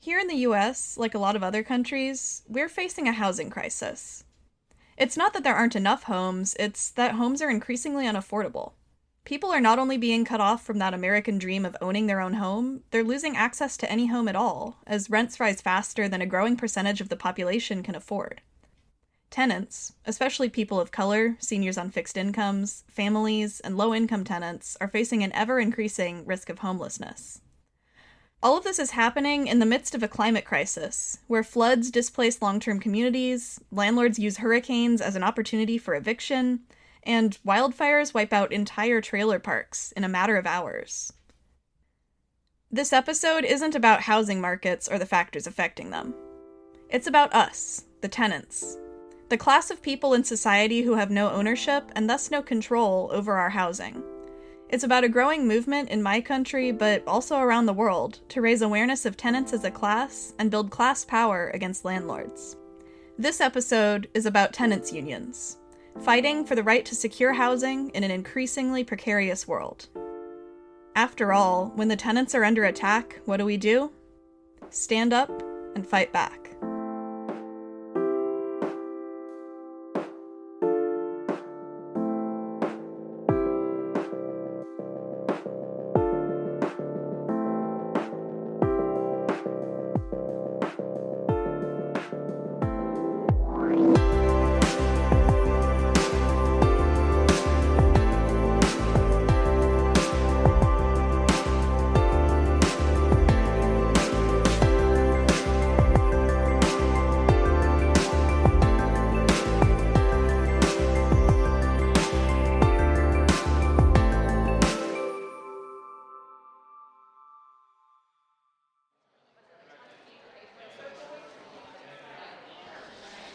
Here in the US, like a lot of other countries, we're facing a housing crisis. It's not that there aren't enough homes, it's that homes are increasingly unaffordable. People are not only being cut off from that American dream of owning their own home, they're losing access to any home at all, as rents rise faster than a growing percentage of the population can afford. Tenants, especially people of color, seniors on fixed incomes, families, and low income tenants, are facing an ever increasing risk of homelessness. All of this is happening in the midst of a climate crisis, where floods displace long-term communities, landlords use hurricanes as an opportunity for eviction, and wildfires wipe out entire trailer parks in a matter of hours. This episode isn't about housing markets or the factors affecting them. It's about us, the tenants, the class of people in society who have no ownership and thus no control over our housing. It's about a growing movement in my country, but also around the world, to raise awareness of tenants as a class and build class power against landlords. This episode is about tenants' unions, fighting for the right to secure housing in an increasingly precarious world. After all, when the tenants are under attack, what do? Stand up and fight back.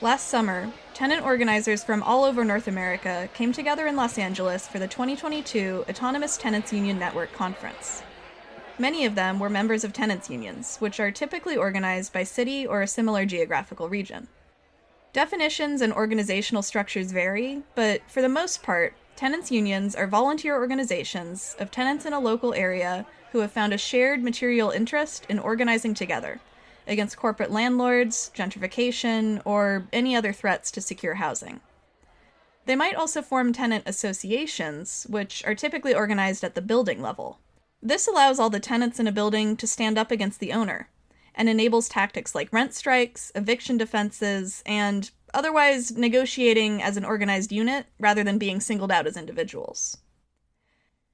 Last summer, tenant organizers from all over North America came together in Los Angeles for the 2022 Autonomous Tenants Union Network Conference. Many of them were members of tenants unions, which are typically organized by city or a similar geographical region. Definitions and organizational structures vary, but for the most part, tenants unions are volunteer organizations of tenants in a local area who have found a shared material interest in organizing together against corporate landlords, gentrification, or any other threats to secure housing. They might also form tenant associations, which are typically organized at the building level. This allows all the tenants in a building to stand up against the owner, and enables tactics like rent strikes, eviction defenses, and otherwise negotiating as an organized unit rather than being singled out as individuals.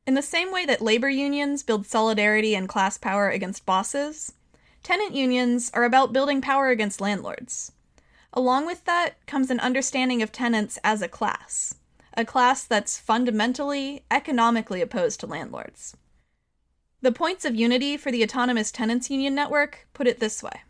In the same way that labor unions build solidarity and class power against bosses, tenant unions are about building power against landlords. Along with that comes an understanding of tenants as a class that's fundamentally, economically opposed to landlords. The points of unity for the Autonomous Tenants Union Network put it this way.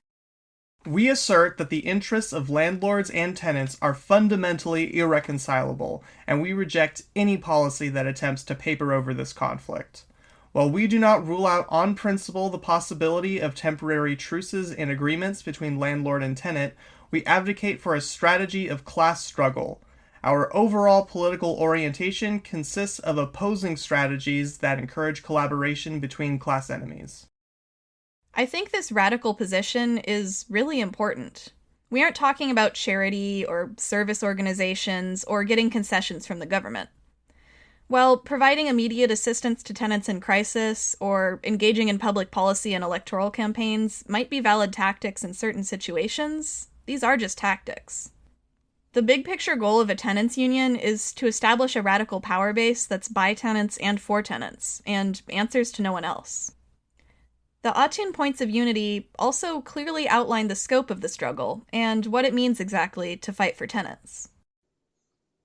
We assert that the interests of landlords and tenants are fundamentally irreconcilable, and we reject any policy that attempts to paper over this conflict. While we do not rule out on principle the possibility of temporary truces and agreements between landlord and tenant, we advocate for a strategy of class struggle. Our overall political orientation consists of opposing strategies that encourage collaboration between class enemies. I think this radical position is really important. We aren't talking about charity or service organizations or getting concessions from the government. While providing immediate assistance to tenants in crisis or engaging in public policy and electoral campaigns might be valid tactics in certain situations, these are just tactics. The big picture goal of a tenants union is to establish a radical power base that's by tenants and for tenants, and answers to no one else. The Autun points of unity also clearly outline the scope of the struggle and what it means exactly to fight for tenants.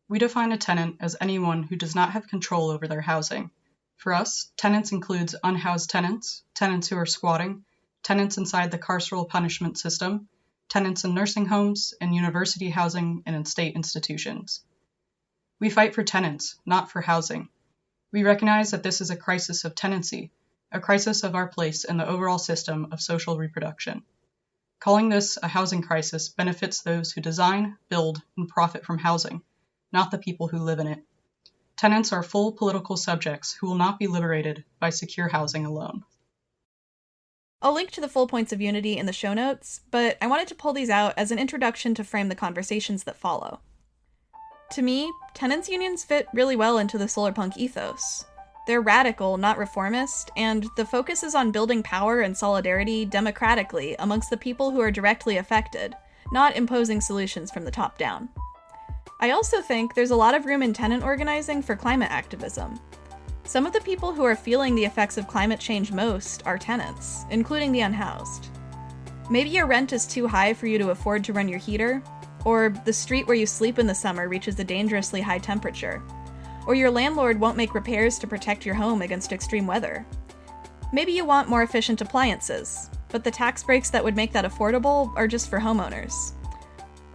We define a tenant as anyone who does not have control over their housing. For us, tenants includes unhoused tenants, tenants who are squatting, tenants inside the carceral punishment system, tenants in nursing homes, and university housing and in state institutions. We fight for tenants, not for housing. We recognize that this is a crisis of tenancy, a crisis of our place in the overall system of social reproduction. Calling this a housing crisis benefits those who design, build, and profit from housing, not the people who live in it. Tenants are full political subjects who will not be liberated by secure housing alone. I'll link to the full points of unity in the show notes, but I wanted to pull these out as an introduction to frame the conversations that follow. To me, tenants unions fit really well into the solarpunk ethos. They're radical, not reformist, and the focus is on building power and solidarity democratically amongst the people who are directly affected, not imposing solutions from the top down. I also think there's a lot of room in tenant organizing for climate activism. Some of the people who are feeling the effects of climate change most are tenants, including the unhoused. Maybe your rent is too high for you to afford to run your heater, or the street where you sleep in the summer reaches a dangerously high temperature, or your landlord won't make repairs to protect your home against extreme weather. Maybe you want more efficient appliances, but the tax breaks that would make that affordable are just for homeowners.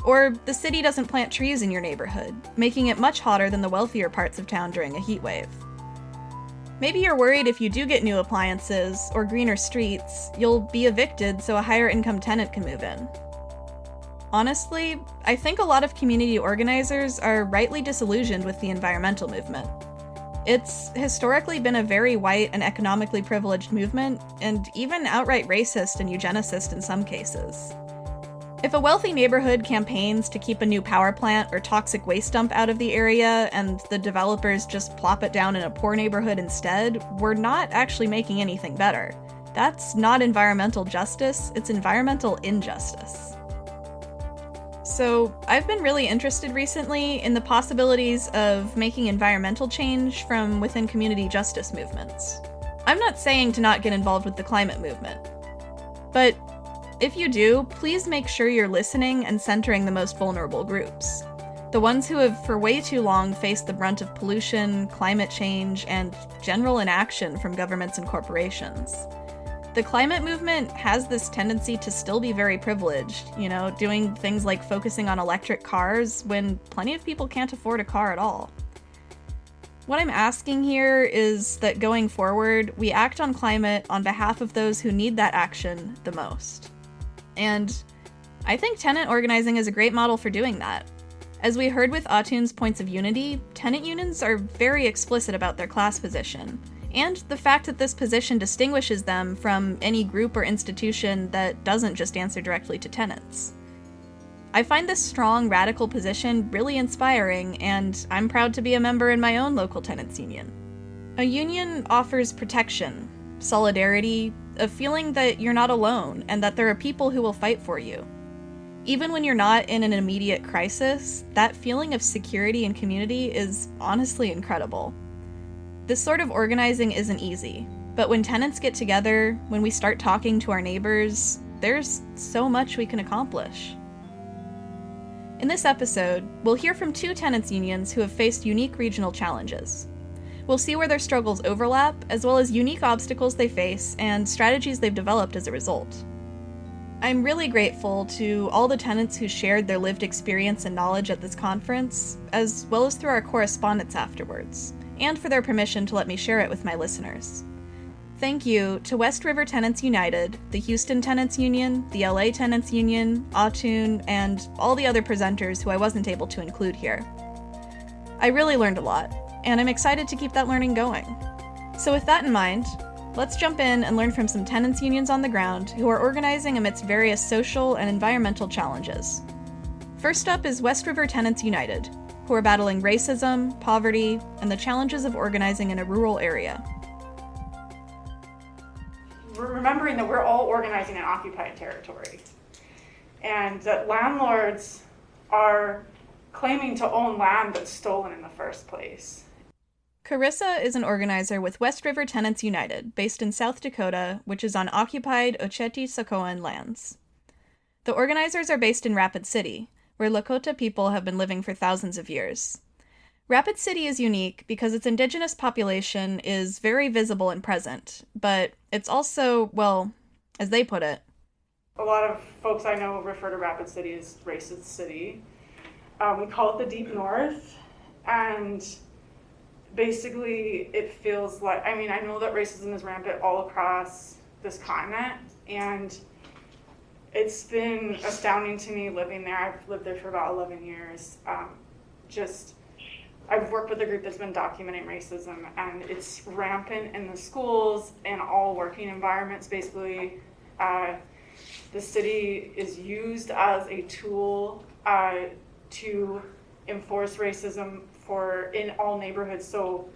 Or the city doesn't plant trees in your neighborhood, making it much hotter than the wealthier parts of town during a heat wave. Maybe you're worried if you do get new appliances or greener streets, you'll be evicted so a higher income tenant can move in. Honestly, I think a lot of community organizers are rightly disillusioned with the environmental movement. It's historically been a very white and economically privileged movement, and even outright racist and eugenicist in some cases. If a wealthy neighborhood campaigns to keep a new power plant or toxic waste dump out of the area, and the developers just plop it down in a poor neighborhood instead, we're not actually making anything better. That's not environmental justice, it's environmental injustice. So, I've been really interested recently in the possibilities of making environmental change from within community justice movements. I'm not saying to not get involved with the climate movement, but if you do, please make sure you're listening and centering the most vulnerable groups. The ones who have for way too long faced the brunt of pollution, climate change, and general inaction from governments and corporations. The climate movement has this tendency to still be very privileged, doing things like focusing on electric cars when plenty of people can't afford a car at all. What I'm asking here is that going forward, we act on climate on behalf of those who need that action the most. And I think tenant organizing is a great model for doing that. As we heard with Atun's points of unity, tenant unions are very explicit about their class position, and the fact that this position distinguishes them from any group or institution that doesn't just answer directly to tenants. I find this strong, radical position really inspiring, and I'm proud to be a member in my own local tenants union. A union offers protection, solidarity, a feeling that you're not alone and that there are people who will fight for you. Even when you're not in an immediate crisis, that feeling of security and community is honestly incredible. This sort of organizing isn't easy, but when tenants get together, when we start talking to our neighbors, there's so much we can accomplish. In this episode, we'll hear from two tenants unions who have faced unique regional challenges. We'll see where their struggles overlap, as well as unique obstacles they face and strategies they've developed as a result. I'm really grateful to all the tenants who shared their lived experience and knowledge at this conference, as well as through our correspondence afterwards, and for their permission to let me share it with my listeners. Thank you to West River Tenants United, the Houston Tenants Union, the LA Tenants Union, Atun, and all the other presenters who I wasn't able to include here. I really learned a lot, and I'm excited to keep that learning going. So with that in mind, let's jump in and learn from some tenants unions on the ground who are organizing amidst various social and environmental challenges. First up is West River Tenants United, who are battling racism, poverty, and the challenges of organizing in a rural area. We're remembering that we're all organizing in occupied territory, and that landlords are claiming to own land that's stolen in the first place. Carissa is an organizer with West River Tenants United, based in South Dakota, which is on occupied Oceti-Sakowin lands. The organizers are based in Rapid City, where Lakota people have been living for thousands of years. Rapid City is unique because its indigenous population is very visible and present, but it's also, well, as they put it, A lot of folks I know refer to Rapid City as racist city. We call it the Deep North, and basically it feels like, I know that racism is rampant all across this continent, and it's been astounding to me living there. I've lived there for about 11 years. I've worked with a group that's been documenting racism, and it's rampant in the schools and all working environments. Basically, The city is used as a tool to enforce racism in all neighborhoods. So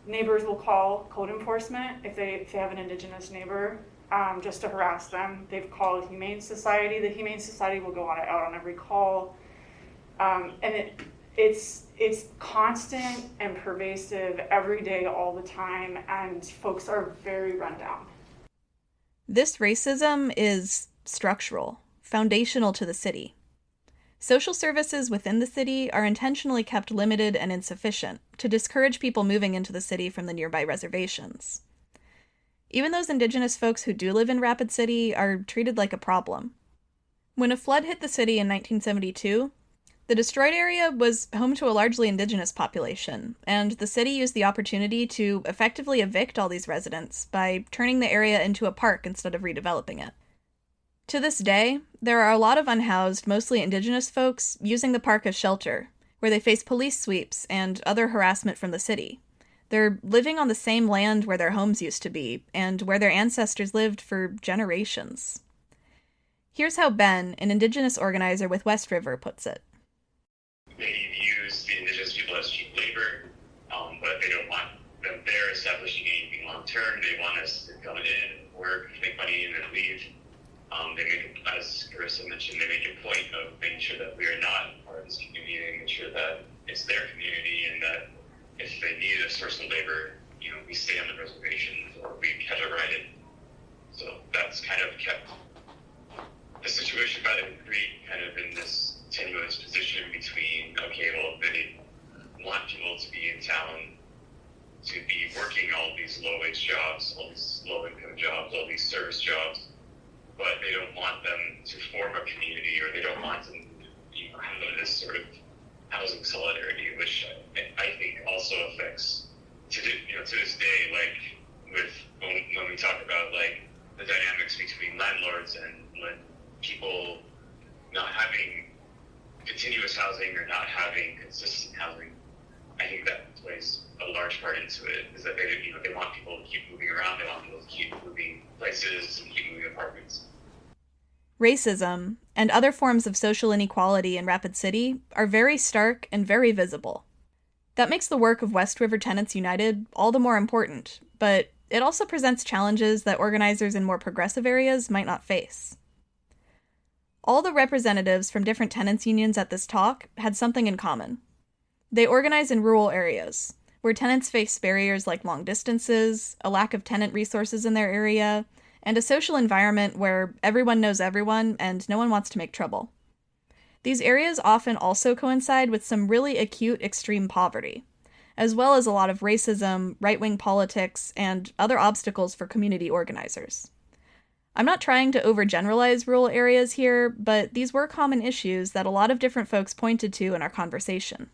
neighbors will call code enforcement if they have an Indigenous neighbor, just to harass them. They've called Humane Society. The Humane Society will go out on every call. And it's constant and pervasive every day, all the time, and folks are very run down. This racism is structural, foundational to the city. Social services within the city are intentionally kept limited and insufficient to discourage people moving into the city from the nearby reservations. Even those Indigenous folks who do live in Rapid City are treated like a problem. When a flood hit the city in 1972, the destroyed area was home to a largely Indigenous population, and the city used the opportunity to effectively evict all these residents by turning the area into a park instead of redeveloping it. To this day, there are a lot of unhoused, mostly Indigenous folks using the park as shelter, where they face police sweeps and other harassment from the city. They're living on the same land where their homes used to be, and where their ancestors lived for generations. Here's how Ben, an Indigenous organizer with West River, puts it. They use the Indigenous people as cheap labor, but they don't want them there establishing anything long term. They want us to come in, work, make money, and then leave. They make, as Carissa mentioned, they make a point of making sure that we are not part of this community, and making sure that it's their community, and that if they need a source of labor, we stay on the reservations or we categorize it. So that's kind of kept the situation by the Creek kind of in this tenuous position between, okay, well, they want people to be in town, to be working all these low-wage jobs, all these low-income jobs, all these service jobs, but they don't want them to form a community, or they don't want them to have this sort of housing solidarity, which I think also affects to this day, like with when we talk about like the dynamics between landlords and when people not having continuous housing or not having consistent housing. I think that plays a large part into it, is that they want people to keep moving around, they want people to keep moving places and keep moving apartments. Racism and other forms of social inequality in Rapid City are very stark and very visible. That makes the work of West River Tenants United all the more important, but it also presents challenges that organizers in more progressive areas might not face. All the representatives from different tenants unions at this talk had something in common. They organize in rural areas, where tenants face barriers like long distances, a lack of tenant resources in their area, and a social environment where everyone knows everyone and no one wants to make trouble. These areas often also coincide with some really acute extreme poverty, as well as a lot of racism, right-wing politics, and other obstacles for community organizers. I'm not trying to overgeneralize rural areas here, but these were common issues that a lot of different folks pointed to in our conversation.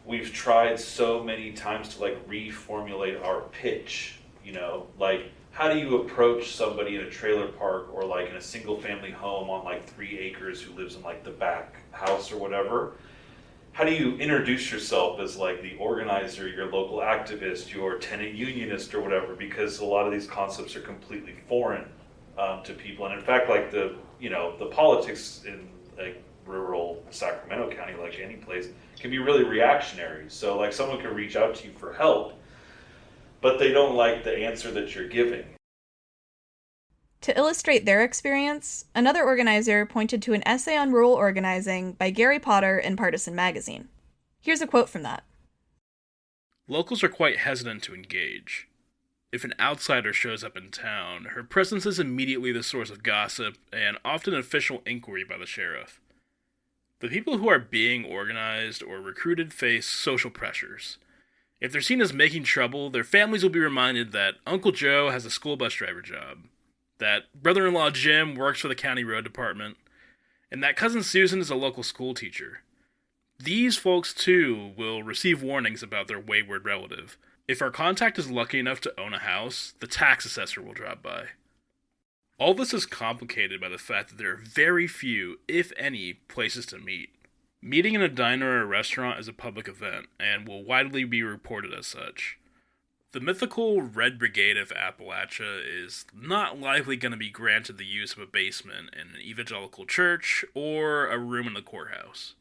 We've tried so many times to reformulate our pitch, how do you approach somebody in a trailer park or in a single family home on 3 acres who lives in the back house or whatever? How do you introduce yourself as the organizer, your local activist, your tenant unionist or whatever? Because a lot of these concepts are completely foreign to people. And in fact, the politics in rural Sacramento County, like any place, can be really reactionary. So someone can reach out to you for help, but they don't like the answer that you're giving. To illustrate their experience, another organizer pointed to an essay on rural organizing by Gary Potter in Partisan Magazine. Here's a quote from that. Locals are quite hesitant to engage. If an outsider shows up in town, her presence is immediately the source of gossip and often official inquiry by the sheriff. The people who are being organized or recruited face social pressures. If they're seen as making trouble, their families will be reminded that Uncle Joe has a school bus driver job, that brother-in-law Jim works for the county road department, and that cousin Susan is a local school teacher. These folks, too, will receive warnings about their wayward relative. If our contact is lucky enough to own a house, the tax assessor will drop by. All this is complicated by the fact that there are very few, if any, places to meet. Meeting in a diner or a restaurant is a public event, and will widely be reported as such. The mythical Red Brigade of Appalachia is not likely going to be granted the use of a basement in an evangelical church or a room in the courthouse.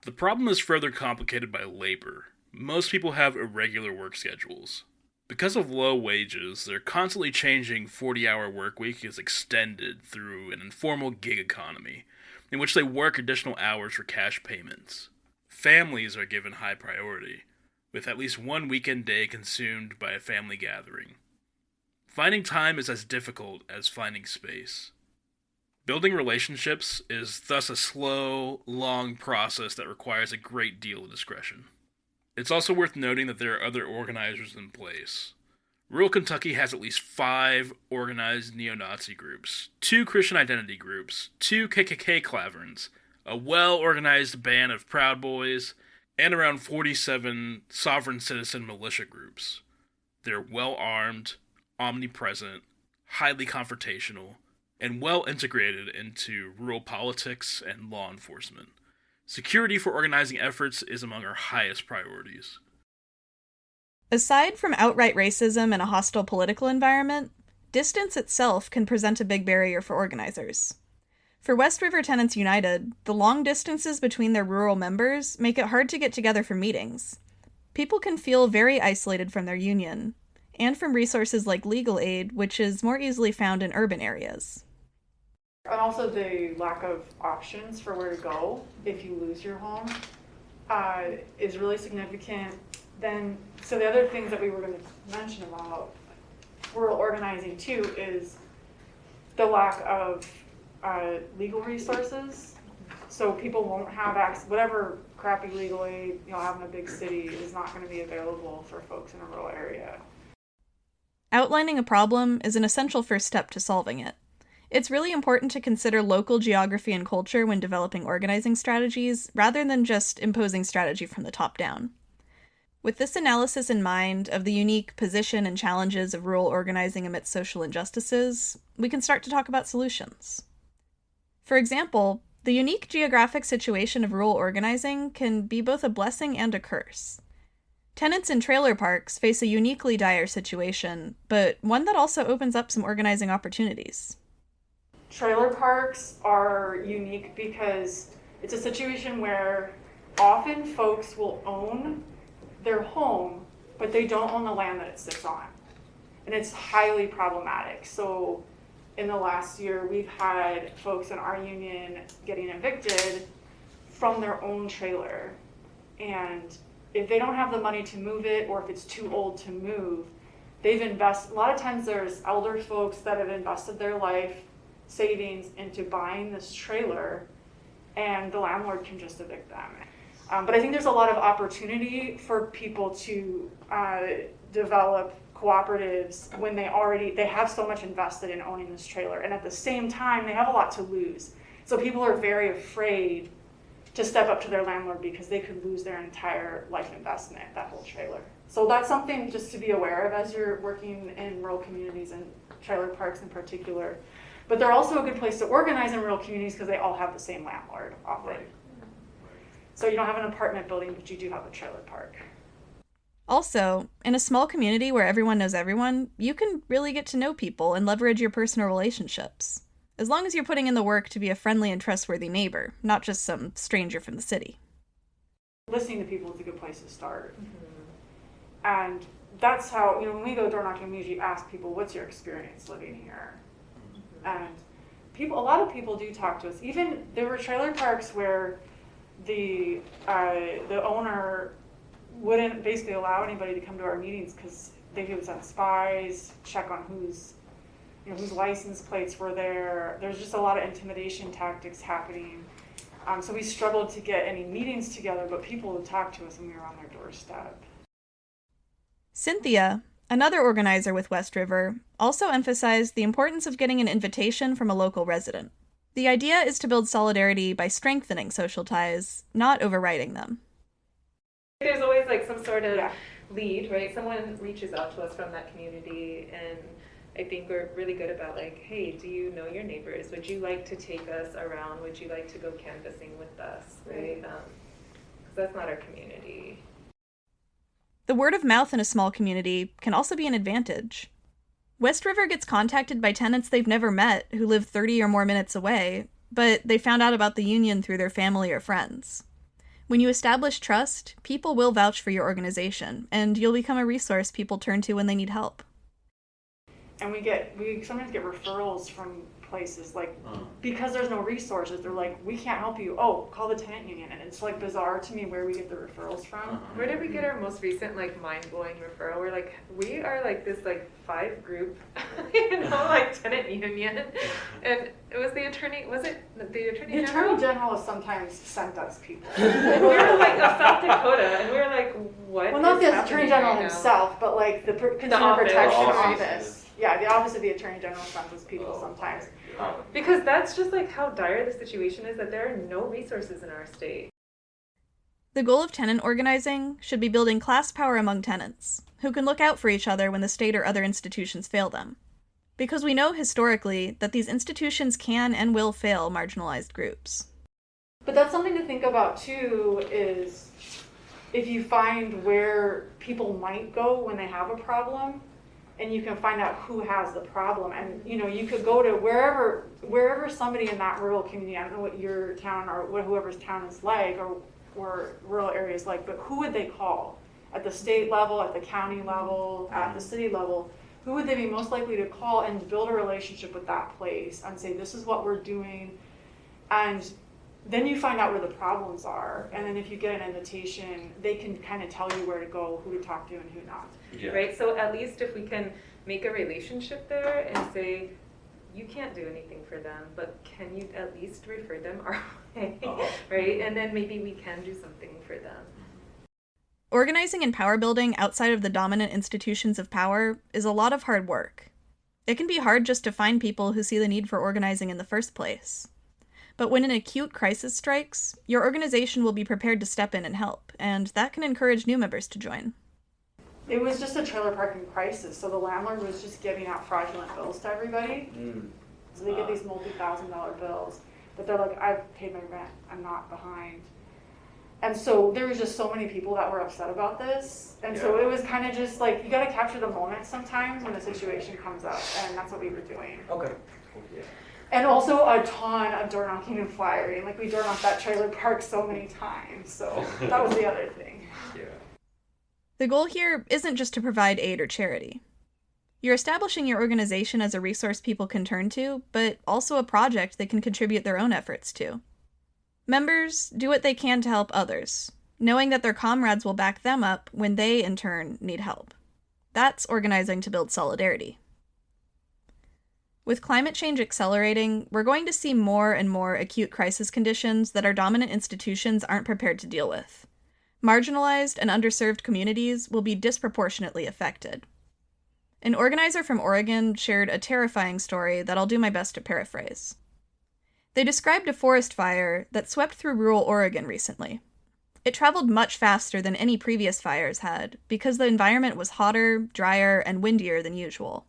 The problem is further complicated by labor. Most people have irregular work schedules. Because of low wages, their constantly changing 40-hour work week is extended through an informal gig economy, in which they work additional hours for cash payments. Families are given high priority, with at least one weekend day consumed by a family gathering. Finding time is as difficult as finding space. Building relationships is thus a slow, long process that requires a great deal of discretion. It's also worth noting that there are other organizers in place. Rural Kentucky has at least 5 organized neo-Nazi groups, 2 Christian identity groups, 2 KKK claverns, a well-organized band of Proud Boys, and around 47 sovereign citizen militia groups. They're well-armed, omnipresent, highly confrontational, and well-integrated into rural politics and law enforcement. Security for organizing efforts is among our highest priorities. Aside from outright racism and a hostile political environment, distance itself can present a big barrier for organizers. For West River Tenants United, the long distances between their rural members make it hard to get together for meetings. People can feel very isolated from their union, and from resources like legal aid, which is more easily found in urban areas. And also the lack of options for where to go if you lose your home is really significant. So the other things that we were going to mention about rural organizing too is the lack of legal resources. So people won't have access, whatever crappy legal aid you'll have in a big city is not going to be available for folks in a rural area. Outlining a problem is an essential first step to solving it. It's really important to consider local geography and culture when developing organizing strategies, rather than just imposing strategy from the top down. With this analysis in mind of the unique position and challenges of rural organizing amidst social injustices, we can start to talk about solutions. For example, the unique geographic situation of rural organizing can be both a blessing and a curse. Tenants in trailer parks face a uniquely dire situation, but one that also opens up some organizing opportunities. Trailer parks are unique because it's a situation where often folks will own their home, but they don't own the land that it sits on. And it's highly problematic. So in the last year, we've had folks in our union getting evicted from their own trailer. And if they don't have the money to move it, or if it's too old to move, they've invested, a lot of times there's elder folks that have invested their life savings into buying this trailer, and the landlord can just evict them. But I think there's a lot of opportunity for people to develop cooperatives when they have so much invested in owning this trailer, and at the same time they have a lot to lose. So people are very afraid to step up to their landlord because they could lose their entire life investment, that whole trailer. So that's something just to be aware of as you're working in rural communities and trailer parks in particular. But they're also a good place to organize in rural communities because they all have the same landlord often. So you don't have an apartment building, but you do have a trailer park. Also, in a small community where everyone knows everyone, you can really get to know people and leverage your personal relationships. As long as you're putting in the work to be a friendly and trustworthy neighbor, not just some stranger from the city. Listening to people is a good place to start. Mm-hmm. And that's how, when we go door knocking, we usually ask people, what's your experience living here? Mm-hmm. And a lot of people do talk to us. Even there were trailer parks where the owner wouldn't basically allow anybody to come to our meetings because they would send spies, check on whose license plates were there. There's just a lot of intimidation tactics happening. So we struggled to get any meetings together, but people would talk to us when we were on their doorstep. Cynthia, another organizer with West River, also emphasized the importance of getting an invitation from a local resident. The idea is to build solidarity by strengthening social ties, not overriding them. There's always some sort of lead, right? Someone reaches out to us from that community, and I think we're really good about hey, do you know your neighbors? Would you like to take us around? Would you like to go canvassing with us, right? Because that's not our community. The word of mouth in a small community can also be an advantage. West River gets contacted by tenants they've never met who live 30 or more minutes away, but they found out about the union through their family or friends. When you establish trust, people will vouch for your organization, and you'll become a resource people turn to when they need help. And we sometimes get referrals from places like, because there's no resources, they're like, we can't help you. Oh, call the tenant union. And it's like bizarre to me where we get the referrals from. Where did we get our most recent like mind-blowing referral? We're like, we are like this like 5 group, like tenant union. And it was the attorney, was it the attorney general? The attorney general has sometimes sent us people. And we were like of South Dakota, and we were like, what? Well, not is the attorney general himself, but like the Consumer office. Protection The Office. Yeah, the office of the attorney general sends us people sometimes. Because that's just like how dire the situation is, that there are no resources in our state. The goal of tenant organizing should be building class power among tenants, who can look out for each other when the state or other institutions fail them. Because we know historically that these institutions can and will fail marginalized groups. But that's something to think about too, is if you find where people might go when they have a problem, and you can find out who has the problem, and you could go to wherever somebody in that rural community, I don't know what your town or whoever's town is like, or rural areas like, but who would they call at the state level, at the county level, at the city level? Who would they be most likely to call and build a relationship with that place and say, this is what we're doing? And then you find out where the problems are, and then if you get an invitation, they can kind of tell you where to go, who to talk to, and who not. Yeah. Right? So at least if we can make a relationship there and say, you can't do anything for them, but can you at least refer them our way, right? And then maybe we can do something for them. Organizing and power building outside of the dominant institutions of power is a lot of hard work. It can be hard just to find people who see the need for organizing in the first place. But when an acute crisis strikes, your organization will be prepared to step in and help, and that can encourage new members to join. It was just a trailer parking crisis, so the landlord was just giving out fraudulent bills to everybody. So they get these multi-$1,000 bills, but they're like, I've paid my rent, I'm not behind. And so there was just so many people that were upset about this, and so it was kind of just like, you got to capture the moment sometimes when the situation comes up, and that's what we were doing. Okay. Yeah. And also a ton of door knocking and flyering. Like, we door knocked that trailer park so many times, so that was the other thing. Yeah. The goal here isn't just to provide aid or charity. You're establishing your organization as a resource people can turn to, but also a project they can contribute their own efforts to. Members do what they can to help others, knowing that their comrades will back them up when they, in turn, need help. That's organizing to build solidarity. With climate change accelerating, we're going to see more and more acute crisis conditions that our dominant institutions aren't prepared to deal with. Marginalized and underserved communities will be disproportionately affected. An organizer from Oregon shared a terrifying story that I'll do my best to paraphrase. They described a forest fire that swept through rural Oregon recently. It traveled much faster than any previous fires had because the environment was hotter, drier, and windier than usual.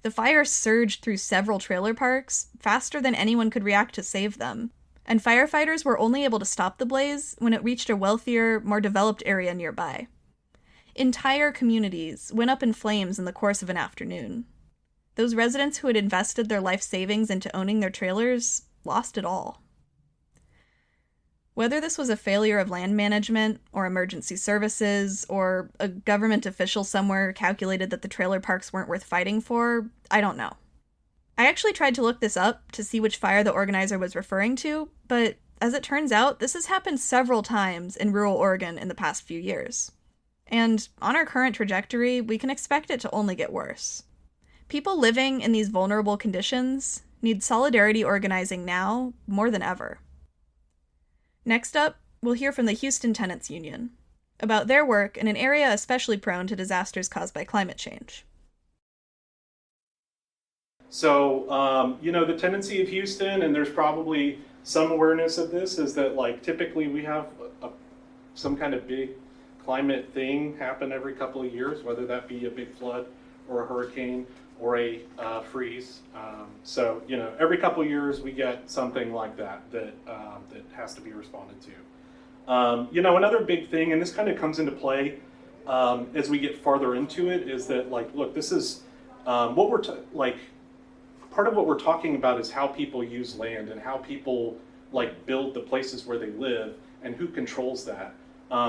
The fire surged through several trailer parks faster than anyone could react to save them, and firefighters were only able to stop the blaze when it reached a wealthier, more developed area nearby. Entire communities went up in flames in the course of an afternoon. Those residents who had invested their life savings into owning their trailers lost it all. Whether this was a failure of land management, or emergency services, or a government official somewhere calculated that the trailer parks weren't worth fighting for, I don't know. I actually tried to look this up to see which fire the organizer was referring to, but as it turns out, this has happened several times in rural Oregon in the past few years. And on our current trajectory, we can expect it to only get worse. People living in these vulnerable conditions need solidarity organizing now more than ever. Next up, we'll hear from the Houston Tenants Union about their work in an area especially prone to disasters caused by climate change. So, the tendency of Houston, and there's probably some awareness of this, is that typically we have some kind of big climate thing happen every couple of years, whether that be a big flood or a hurricane or a freeze. So every couple of years we get something like that has to be responded to. Another big thing, and this kind of comes into play as we get farther into it is that, like, look, this is what we're part of what we're talking about is how people use land and how people like build the places where they live and who controls that.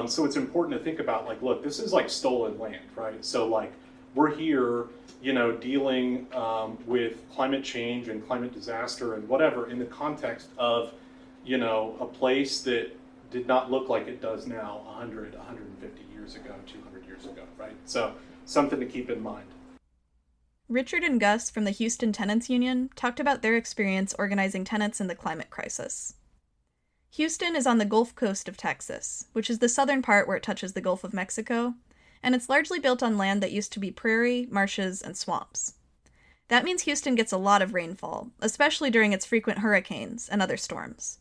So it's important to think about, like, look, this is like stolen land, right? So like we're here, dealing with climate change and climate disaster and whatever in the context of, a place that did not look like it does now 100, 150 years ago, 200 years ago, right? So something to keep in mind. Richard and Gus from the Houston Tenants Union talked about their experience organizing tenants in the climate crisis. Houston is on the Gulf Coast of Texas, which is the southern part where it touches the Gulf of Mexico, and it's largely built on land that used to be prairie, marshes, and swamps. That means Houston gets a lot of rainfall, especially during its frequent hurricanes and other storms.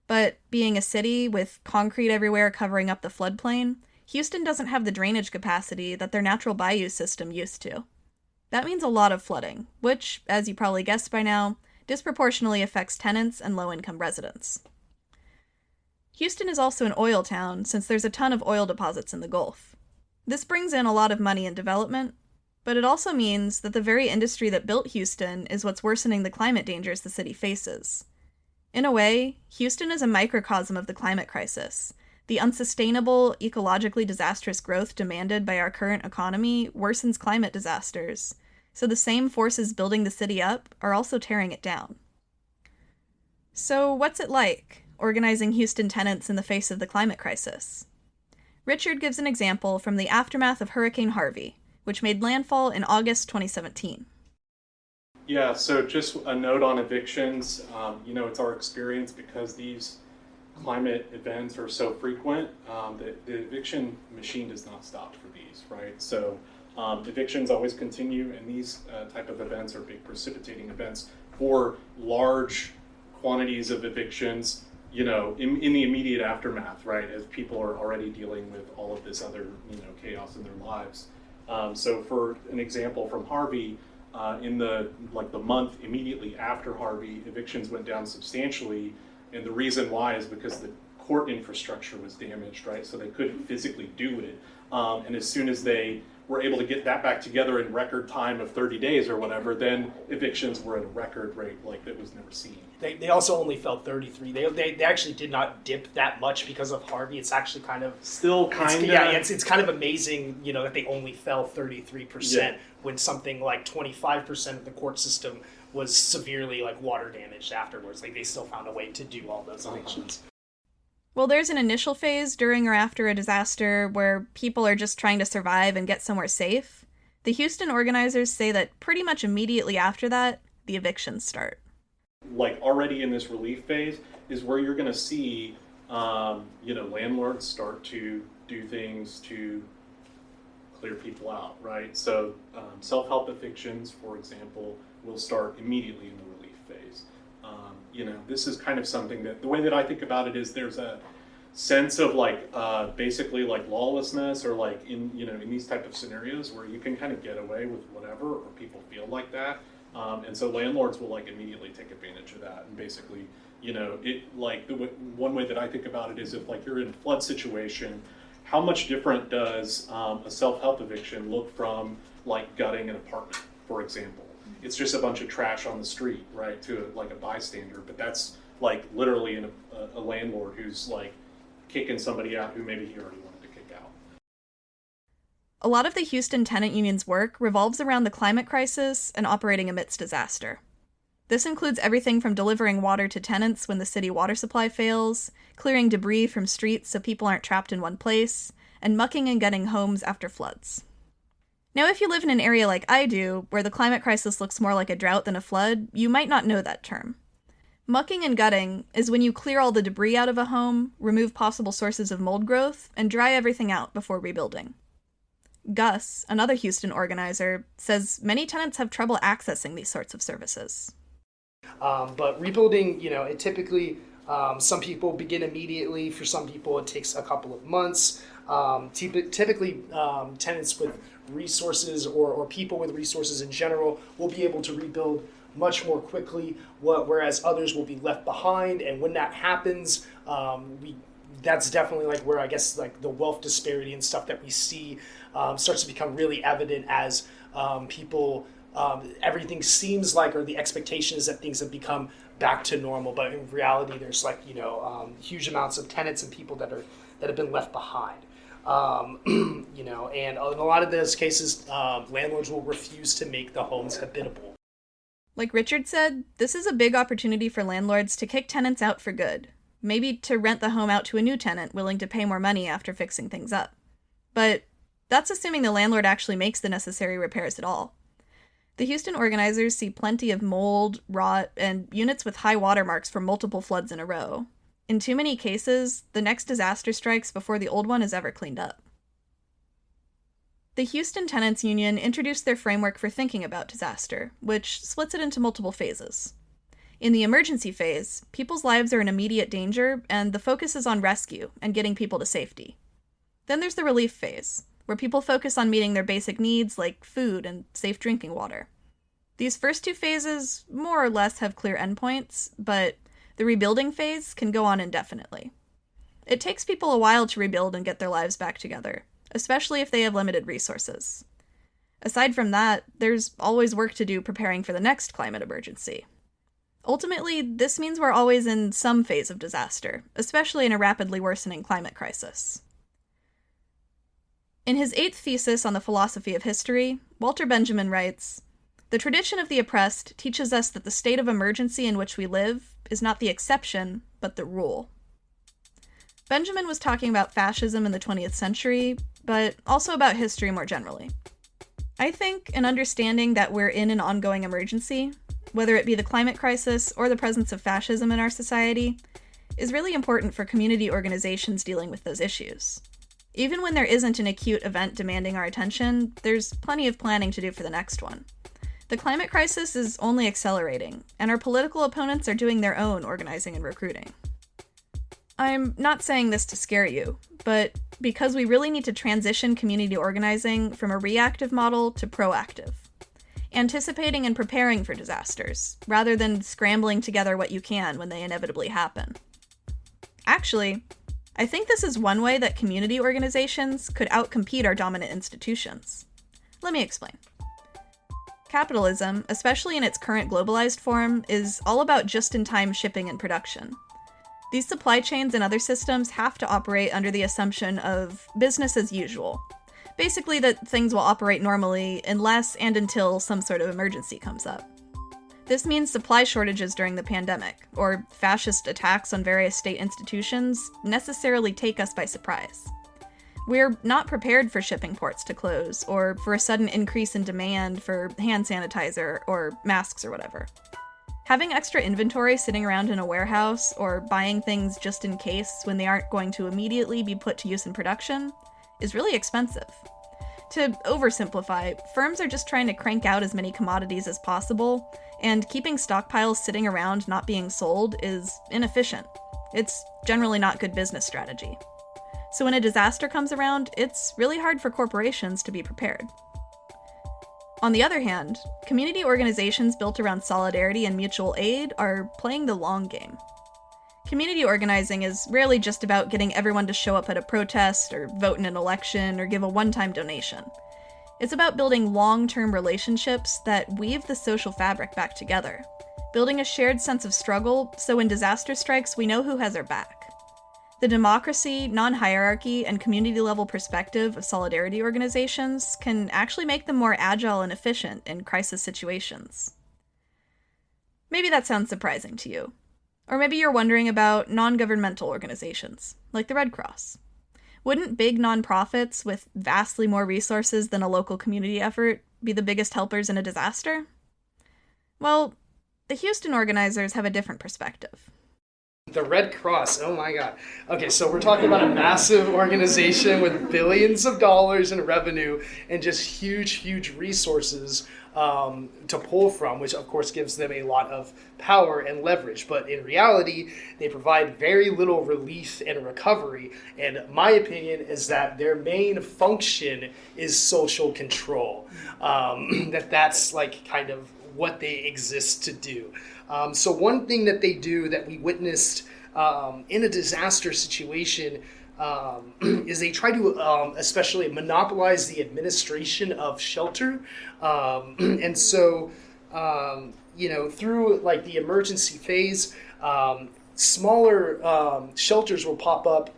But being a city with concrete everywhere covering up the floodplain, Houston doesn't have the drainage capacity that their natural bayou system used to. That means a lot of flooding, which, as you probably guessed by now, disproportionately affects tenants and low-income residents. Houston is also an oil town since there's a ton of oil deposits in the Gulf. This brings in a lot of money and development, but it also means that the very industry that built Houston is what's worsening the climate dangers the city faces. In a way, Houston is a microcosm of the climate crisis. The unsustainable, ecologically disastrous growth demanded by our current economy worsens climate disasters, so the same forces building the city up are also tearing it down. So what's it like, organizing Houston tenants in the face of the climate crisis? Richard gives an example from the aftermath of Hurricane Harvey, which made landfall in August 2017. Yeah, so just a note on evictions. It's our experience because these climate events are so frequent, the eviction machine does not stop for these, right? So evictions always continue, and these type of events are big precipitating events for large quantities of evictions, in the immediate aftermath, right? As people are already dealing with all of this other, chaos in their lives. So for an example from Harvey, in the month immediately after Harvey, evictions went down substantially. And the reason why is because the court infrastructure was damaged, right? So they couldn't physically do it. And as soon as they were able to get that back together in record time of 30 days or whatever, then evictions were at a record rate like that was never seen. They also only fell 33. They actually did not dip that much because of Harvey. It's actually kind of... Still kind of... Yeah, it's kind of amazing, that they only fell 33% when something like 25% of the court system was severely water damaged afterwards. They still found a way to do all those evictions. Well, there's an initial phase during or after a disaster where people are just trying to survive and get somewhere safe. The Houston organizers say that pretty much immediately after that, the evictions start. Already in this relief phase is where you're going to see, landlords start to do things to clear people out, right? So self-help evictions, for example, will start immediately in the relief phase. This is kind of something that, the way that I think about it is there's a sense of basically lawlessness or in these type of scenarios where you can kind of get away with whatever, or people feel like that. And so landlords will immediately take advantage of that. And basically, one way that I think about it is if you're in a flood situation, how much different does a self-help eviction look from gutting an apartment, for example? It's just a bunch of trash on the street, right, to a bystander. But that's literally a landlord who's kicking somebody out who maybe he already wanted to kick out. A lot of the Houston Tenant Union's work revolves around the climate crisis and operating amidst disaster. This includes everything from delivering water to tenants when the city water supply fails, clearing debris from streets so people aren't trapped in one place, and mucking and gutting homes after floods. Now, if you live in an area like I do, where the climate crisis looks more like a drought than a flood, you might not know that term. Mucking and gutting is when you clear all the debris out of a home, remove possible sources of mold growth, and dry everything out before rebuilding. Gus, another Houston organizer, says many tenants have trouble accessing these sorts of services. But rebuilding, it typically, some people begin immediately. For some people, it takes a couple of months. Typically, tenants with resources or people with resources in general will be able to rebuild much more quickly, whereas others will be left behind. And when that happens, we that's definitely like where I guess like the wealth disparity and stuff that we see starts to become really evident as people, everything seems like, or the expectation is that things have become back to normal, but in reality there's like, huge amounts of tenants and people that have been left behind. And in a lot of those cases, landlords will refuse to make the homes habitable. Like Richard said, this is a big opportunity for landlords to kick tenants out for good. Maybe to rent the home out to a new tenant willing to pay more money after fixing things up. But that's assuming the landlord actually makes the necessary repairs at all. The Houston organizers see plenty of mold, rot, and units with high watermarks from multiple floods in a row. In too many cases, the next disaster strikes before the old one is ever cleaned up. The Houston Tenants Union introduced their framework for thinking about disaster, which splits it into multiple phases. In the emergency phase, people's lives are in immediate danger, and the focus is on rescue and getting people to safety. Then there's the relief phase, where people focus on meeting their basic needs like food and safe drinking water. These first two phases more or less have clear endpoints, but the rebuilding phase can go on indefinitely. It takes people a while to rebuild and get their lives back together, especially if they have limited resources. Aside from that, there's always work to do preparing for the next climate emergency. Ultimately, this means we're always in some phase of disaster, especially in a rapidly worsening climate crisis. In his 8th thesis on the philosophy of history, Walter Benjamin writes, "The tradition of the oppressed teaches us that the state of emergency in which we live is not the exception, but the rule." Benjamin was talking about fascism in the 20th century, but also about history more generally. I think an understanding that we're in an ongoing emergency, whether it be the climate crisis or the presence of fascism in our society, is really important for community organizations dealing with those issues. Even when there isn't an acute event demanding our attention, there's plenty of planning to do for the next one. The climate crisis is only accelerating, and our political opponents are doing their own organizing and recruiting. I'm not saying this to scare you, but because we really need to transition community organizing from a reactive model to proactive. Anticipating and preparing for disasters, rather than scrambling together what you can when they inevitably happen. Actually, I think this is one way that community organizations could outcompete our dominant institutions. Let me explain. Capitalism, especially in its current globalized form, is all about just-in-time shipping and production. These supply chains and other systems have to operate under the assumption of business as usual. Basically that things will operate normally unless and until some sort of emergency comes up. This means supply shortages during the pandemic, or fascist attacks on various state institutions, necessarily take us by surprise. We're not prepared for shipping ports to close, or for a sudden increase in demand for hand sanitizer or masks or whatever. Having extra inventory sitting around in a warehouse, or buying things just in case when they aren't going to immediately be put to use in production, is really expensive. To oversimplify, firms are just trying to crank out as many commodities as possible, and keeping stockpiles sitting around not being sold is inefficient. It's generally not good business strategy. So when a disaster comes around, it's really hard for corporations to be prepared. On the other hand, community organizations built around solidarity and mutual aid are playing the long game. Community organizing is rarely just about getting everyone to show up at a protest or vote in an election or give a one-time donation. It's about building long-term relationships that weave the social fabric back together, building a shared sense of struggle so when disaster strikes we know who has our back. The democracy, non-hierarchy, and community-level perspective of solidarity organizations can actually make them more agile and efficient in crisis situations. Maybe that sounds surprising to you. Or maybe you're wondering about non-governmental organizations, like the Red Cross. Wouldn't big nonprofits with vastly more resources than a local community effort be the biggest helpers in a disaster? Well, the Houston organizers have a different perspective. The Red Cross, oh my god. Okay, so we're talking about a massive organization with billions of dollars in revenue and just huge resources to pull from, which of course gives them a lot of power and leverage. But in reality, they provide very little relief and recovery. And my opinion is that their main function is social control. That's like kind of what they exist to do. So one thing that they do that we witnessed in a disaster situation is they try to especially monopolize the administration of shelter. And so, through like the emergency phase, smaller shelters will pop up,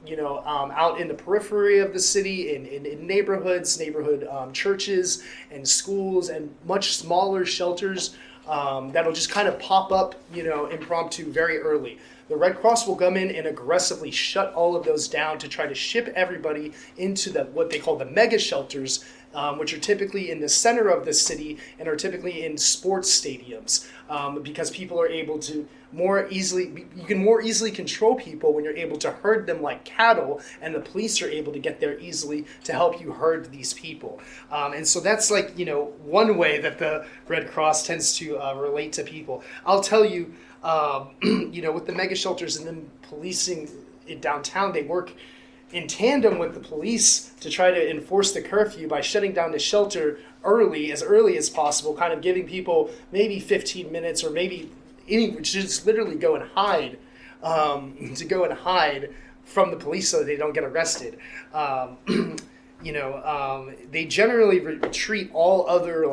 out in the periphery of the city, in neighborhoods, neighborhood churches and schools, and much smaller shelters that'll just kind of pop up, impromptu very early. The Red Cross will come in and aggressively shut all of those down to try to ship everybody into what they call the mega shelters, which are typically in the center of the city and are typically in sports stadiums, because people are able to you can more easily control people when you're able to herd them like cattle, and the police are able to get there easily to help you herd these people. And so that's like, one way that the Red Cross tends to relate to people. I'll tell you, with the mega shelters and then policing in downtown, they work in tandem with the police to try to enforce the curfew by shutting down the shelter as early as possible, kind of giving people maybe 15 minutes or maybe just literally go and hide, from the police so that they don't get arrested. They generally treat all other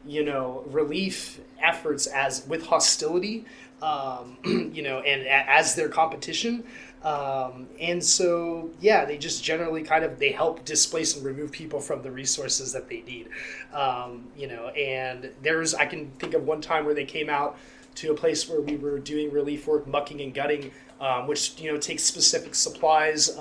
relief efforts with hostility, and as their competition. And so, they just generally they help displace and remove people from the resources that they need. And I can think of one time where they came out to a place where we were doing relief work, mucking and gutting, which, takes specific supplies.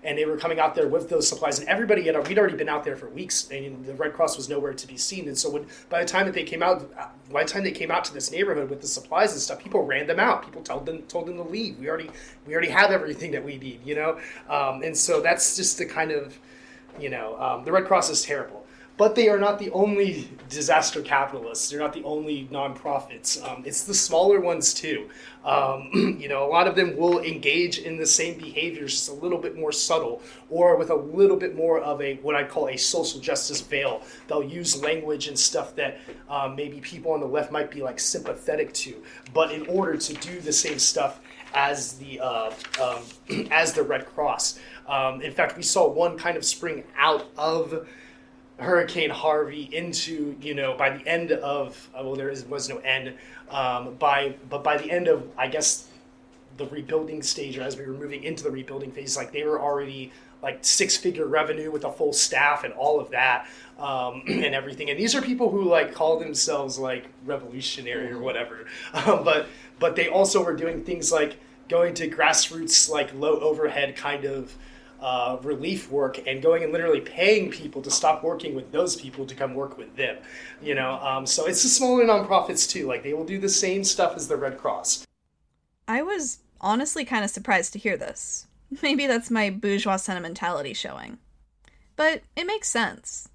And they were coming out there with those supplies, and everybody we'd already been out there for weeks, and the Red Cross was nowhere to be seen. And so by the time they came out to this neighborhood with the supplies and stuff, people ran them out. People told them to leave. We already have everything that we need, and so that's just the kind of, the Red Cross is terrible. But they are not the only disaster capitalists. They're not the only nonprofits. It's the smaller ones too. A lot of them will engage in the same behaviors, just a little bit more subtle, or with a little bit more of what I call a social justice veil. They'll use language and stuff that maybe people on the left might be sympathetic to, but in order to do the same stuff as the Red Cross. In fact, we saw one kind of spring out of Hurricane Harvey into, by the end of, was no end, but by the end of, I guess, the rebuilding stage, or as we were moving into the rebuilding phase, they were already six-figure revenue with a full staff and all of that, and everything. And these are people who call themselves revolutionary or whatever, but they also were doing things like going to grassroots, low overhead kind of relief work, and going and literally paying people to stop working with those people to come work with them, so it's the smaller nonprofits too. They will do the same stuff as the Red Cross. I was honestly kind of surprised to hear this. Maybe that's my bourgeois sentimentality showing. But it makes sense.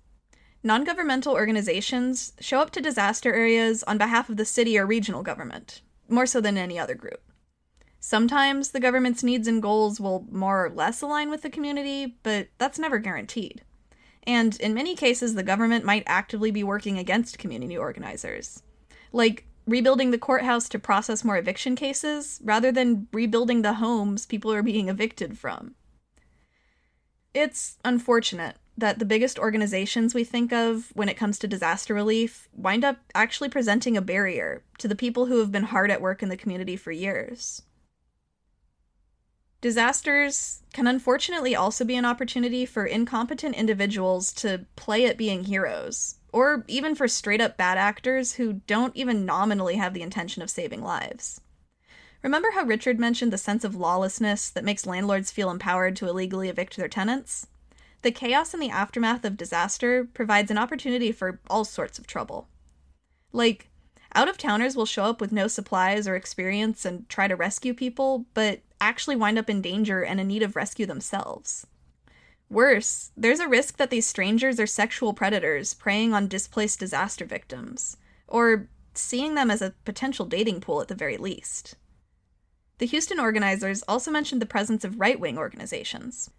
Non-governmental organizations show up to disaster areas on behalf of the city or regional government, more so than any other group. Sometimes the government's needs and goals will more or less align with the community, but that's never guaranteed. And in many cases, the government might actively be working against community organizers, like rebuilding the courthouse to process more eviction cases, rather than rebuilding the homes people are being evicted from. It's unfortunate that the biggest organizations we think of when it comes to disaster relief wind up actually presenting a barrier to the people who have been hard at work in the community for years. Disasters can unfortunately also be an opportunity for incompetent individuals to play at being heroes, or even for straight-up bad actors who don't even nominally have the intention of saving lives. Remember how Richard mentioned the sense of lawlessness that makes landlords feel empowered to illegally evict their tenants? The chaos in the aftermath of disaster provides an opportunity for all sorts of trouble. Out-of-towners will show up with no supplies or experience and try to rescue people, but actually wind up in danger and in need of rescue themselves. Worse, there's a risk that these strangers are sexual predators preying on displaced disaster victims, or seeing them as a potential dating pool at the very least. The Houston organizers also mentioned the presence of right-wing organizations.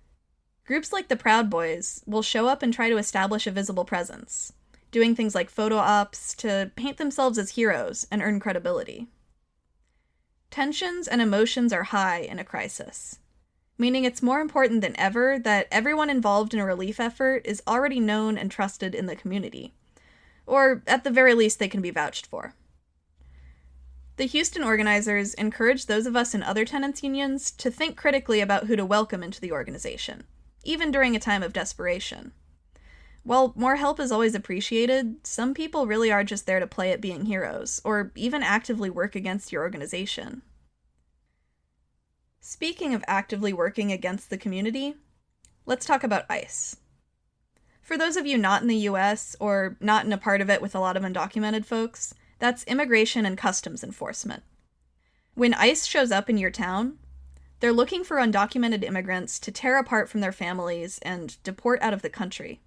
Groups like the Proud Boys will show up and try to establish a visible presence, doing things like photo ops to paint themselves as heroes and earn credibility. Tensions and emotions are high in a crisis, meaning it's more important than ever that everyone involved in a relief effort is already known and trusted in the community, or at the very least they can be vouched for. The Houston organizers encourage those of us in other tenants unions to think critically about who to welcome into the organization, even during a time of desperation. While more help is always appreciated, some people really are just there to play at being heroes, or even actively work against your organization. Speaking of actively working against the community, let's talk about ICE. For those of you not in the US, or not in a part of it with a lot of undocumented folks, that's Immigration and Customs Enforcement. When ICE shows up in your town, they're looking for undocumented immigrants to tear apart from their families and deport out of the country.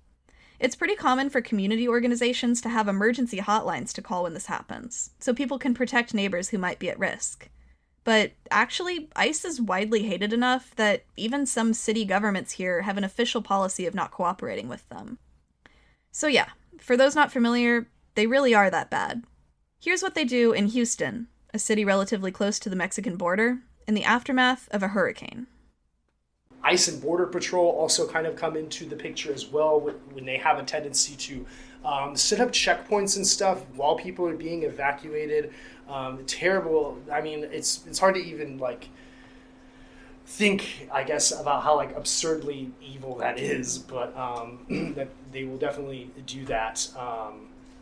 It's pretty common for community organizations to have emergency hotlines to call when this happens, so people can protect neighbors who might be at risk. But actually, ICE is widely hated enough that even some city governments here have an official policy of not cooperating with them. So yeah, for those not familiar, they really are that bad. Here's what they do in Houston, a city relatively close to the Mexican border, in the aftermath of a hurricane. ICE and Border Patrol also kind of come into the picture as well when they have a tendency to set up checkpoints and stuff while people are being evacuated. Terrible. I mean, it's hard to even think, I guess, about how absurdly evil that is, but that they will definitely do that.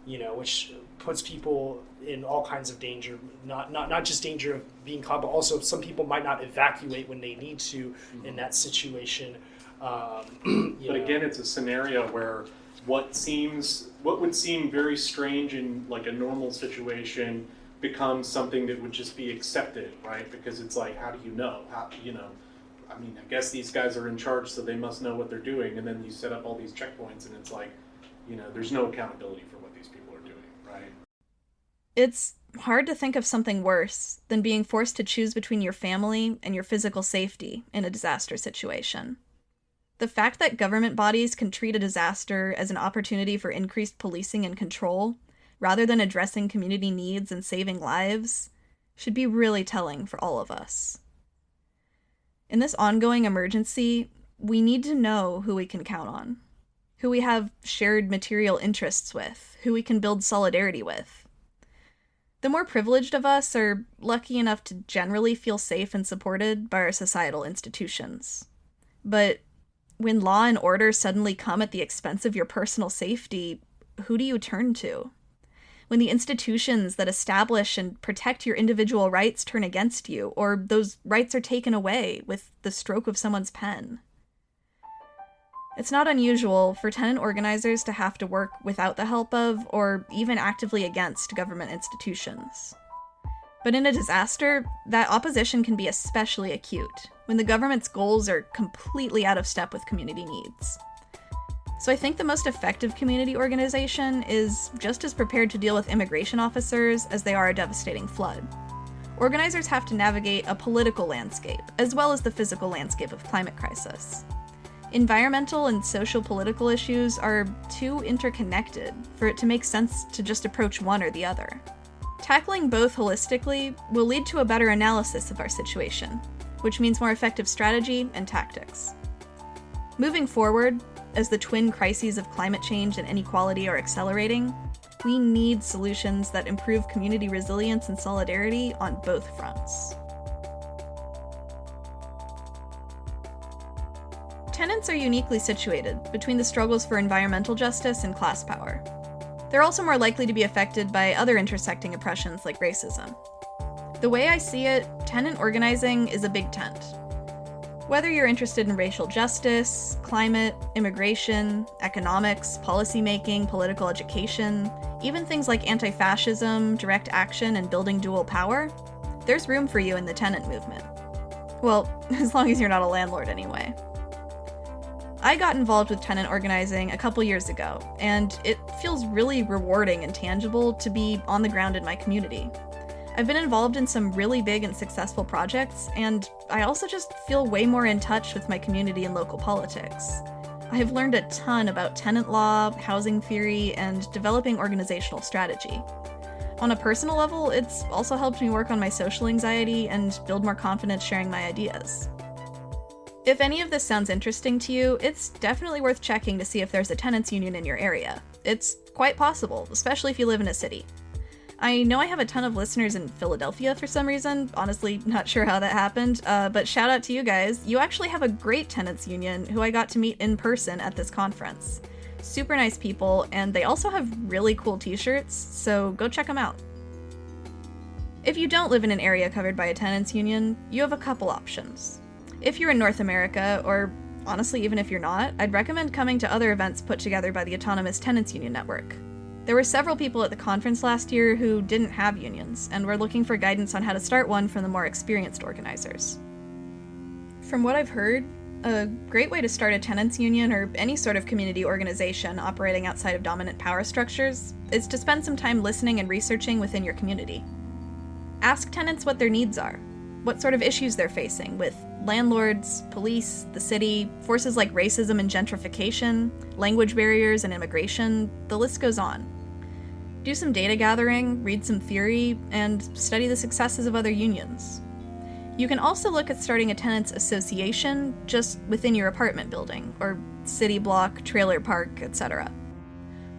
Which puts people in all kinds of danger, not just danger of being caught, but also some people might not evacuate when they need to in that situation. Again, it's a scenario where what would seem very strange in a normal situation becomes something that would just be accepted, right? Because it's how do you know? I guess these guys are in charge, so they must know what they're doing, and then you set up all these checkpoints, and it's there's no accountability for what these people are doing, right? It's hard to think of something worse than being forced to choose between your family and your physical safety in a disaster situation. The fact that government bodies can treat a disaster as an opportunity for increased policing and control, rather than addressing community needs and saving lives, should be really telling for all of us. In this ongoing emergency, we need to know who we can count on, who we have shared material interests with, who we can build solidarity with. The more privileged of us are lucky enough to generally feel safe and supported by our societal institutions. But when law and order suddenly come at the expense of your personal safety, who do you turn to? When the institutions that establish and protect your individual rights turn against you, or those rights are taken away with the stroke of someone's pen. It's not unusual for tenant organizers to have to work without the help of, or even actively against, government institutions. But in a disaster, that opposition can be especially acute, when the government's goals are completely out of step with community needs. So I think the most effective community organization is just as prepared to deal with immigration officers as they are a devastating flood. Organizers have to navigate a political landscape, as well as the physical landscape of climate crisis. Environmental and social-political issues are too interconnected for it to make sense to just approach one or the other. Tackling both holistically will lead to a better analysis of our situation, which means more effective strategy and tactics. Moving forward, as the twin crises of climate change and inequality are accelerating, we need solutions that improve community resilience and solidarity on both fronts. Tenants are uniquely situated between the struggles for environmental justice and class power. They're also more likely to be affected by other intersecting oppressions like racism. The way I see it, tenant organizing is a big tent. Whether you're interested in racial justice, climate, immigration, economics, policymaking, political education, even things like anti-fascism, direct action, and building dual power, there's room for you in the tenant movement. Well, as long as you're not a landlord anyway. I got involved with tenant organizing a couple years ago, and it feels really rewarding and tangible to be on the ground in my community. I've been involved in some really big and successful projects, and I also just feel way more in touch with my community and local politics. I have learned a ton about tenant law, housing theory, and developing organizational strategy. On a personal level, it's also helped me work on my social anxiety and build more confidence sharing my ideas. If any of this sounds interesting to you, it's definitely worth checking to see if there's a tenants union in your area. It's quite possible, especially if you live in a city. I know I have a ton of listeners in Philadelphia for some reason, honestly not sure how that happened, but shout out to you guys. You actually have a great tenants union who I got to meet in person at this conference. Super nice people, and they also have really cool t-shirts, so go check them out. If you don't live in an area covered by a tenants union, you have a couple options. If you're in North America, or honestly even if you're not, I'd recommend coming to other events put together by the Autonomous Tenants Union Network. There were several people at the conference last year who didn't have unions, and were looking for guidance on how to start one from the more experienced organizers. From what I've heard, a great way to start a tenants union or any sort of community organization operating outside of dominant power structures is to spend some time listening and researching within your community. Ask tenants what their needs are, what sort of issues they're facing with landlords, police, the city, forces like racism and gentrification, language barriers and immigration, the list goes on. Do some data gathering, read some theory, and study the successes of other unions. You can also look at starting a tenants association just within your apartment building, or city block, trailer park, etc.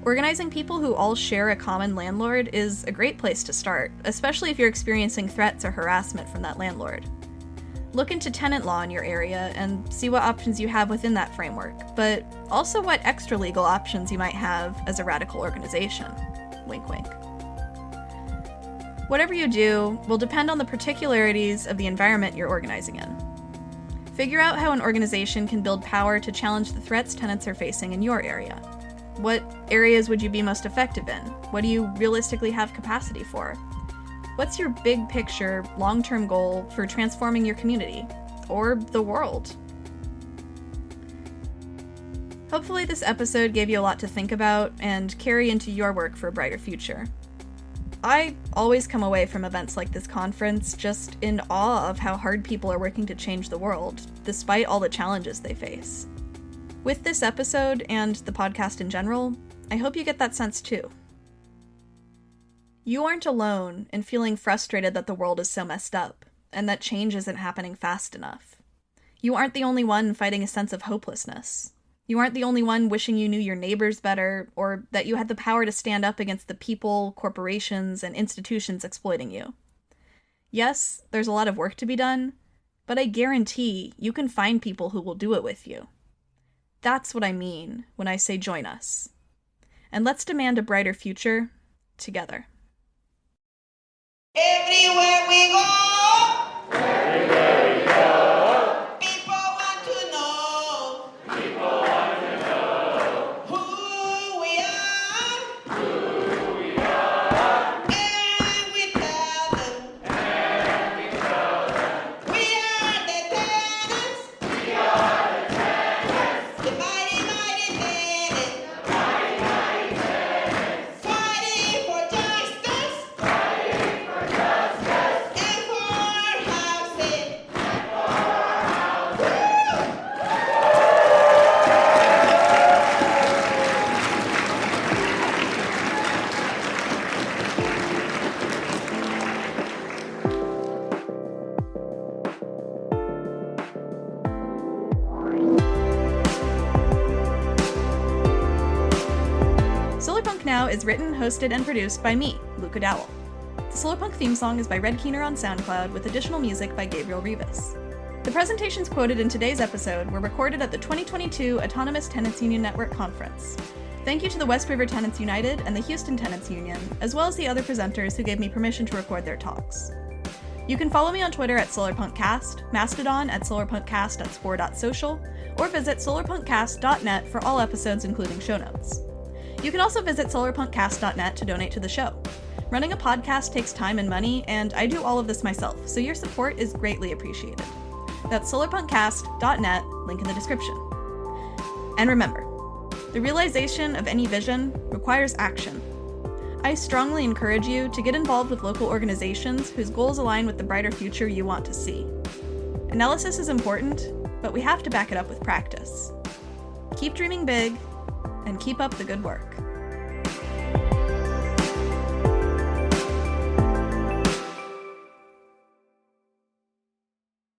Organizing people who all share a common landlord is a great place to start, especially if you're experiencing threats or harassment from that landlord. Look into tenant law in your area and see what options you have within that framework, but also what extra legal options you might have as a radical organization. Wink, wink. Whatever you do will depend on the particularities of the environment you're organizing in. Figure out how an organization can build power to challenge the threats tenants are facing in your area. What areas would you be most effective in? What do you realistically have capacity for? What's your big picture, long-term goal for transforming your community, or the world? Hopefully this episode gave you a lot to think about and carry into your work for a brighter future. I always come away from events like this conference just in awe of how hard people are working to change the world, despite all the challenges they face. With this episode, and the podcast in general, I hope you get that sense too. You aren't alone in feeling frustrated that the world is so messed up, and that change isn't happening fast enough. You aren't the only one fighting a sense of hopelessness. You aren't the only one wishing you knew your neighbors better, or that you had the power to stand up against the people, corporations, and institutions exploiting you. Yes, there's a lot of work to be done, but I guarantee you can find people who will do it with you. That's what I mean when I say join us. And let's demand a brighter future together. Everywhere we go, people want to know who we are, and we tell them we are the tenants, the mighty, mighty tenants, fighting for justice. And for housing. Solarpunk Now is written, hosted, and produced by me, Luca Dowell. The Solarpunk theme song is by Red Keener on SoundCloud with additional music by Gabriel Rivas. The presentations quoted in today's episode were recorded at the 2022 Autonomous Tenants Union Network Conference. Thank you to the West River Tenants United and the Houston Tenants Union, as well as the other presenters who gave me permission to record their talks. You can follow me on Twitter at SolarpunkCast, Mastodon at solarpunkcast.spore.social, or visit solarpunkcast.net for all episodes including show notes. You can also visit solarpunkcast.net to donate to the show. Running a podcast takes time and money, and I do all of this myself, so your support is greatly appreciated. That's solarpunkcast.net, link in the description. And remember, the realization of any vision requires action. I strongly encourage you to get involved with local organizations whose goals align with the brighter future you want to see. Analysis is important, but we have to back it up with practice. Keep dreaming big, and keep up the good work.